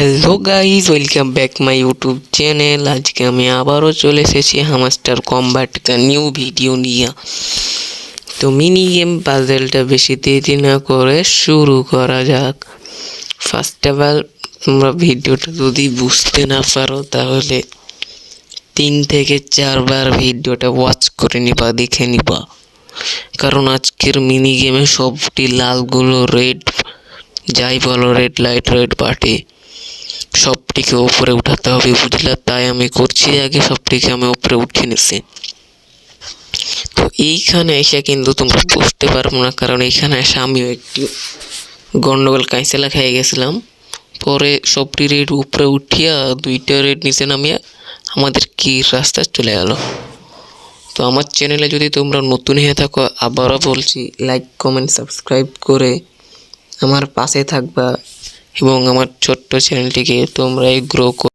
Hello guys, welcome back my YouTube channel. আজকে আমি আবারও চলে এসেছি হামাস্টার কম্ব্যাট কা নিউ ভিডিও নিয়ে। তো মিনি গেম পাজেলটা বেশি দেরি না করে শুরু করা যাক। ফার্স্ট অফ অল, তোমরা ভিডিওটা যদি বুঝতে না পারো তাহলে 3 থেকে 4 বার ভিডিওটা ওয়াচ করে নিবা, দেখে নিবা। কারণ আজকের মিনি গেমে সবটি লালগুলো রেড, যাই বলো রেড লাইট রেড পার্টি, সবটিকে উপরে উঠাতে হবে, বুঝলা? তাই আমি করছি, আগে সবটিকে আমি উপরে উঠিয়ে নিছি। তো এইখানে এসে কিন্তু তোমরা বুঝতে পারবো না, কারণ এইখানে এসে আমিও একটু গন্ডগোল কাঁচেলা খেয়ে গেছিলাম। পরে সবটি রেড উপরে উঠিয়া 2টা রেড নিচে নামিয়া আমাদের কি রাস্তা চলে গেল। তো আমার চ্যানেলে যদি তোমরা নতুন হয়ে থাকো, আবারও বলছি, লাইক কমেন্ট সাবস্ক্রাইব করে আমার পাশে থাকবা এবং আমার ছোট্ট চ্যানেলটিকে তোমরা গ্রো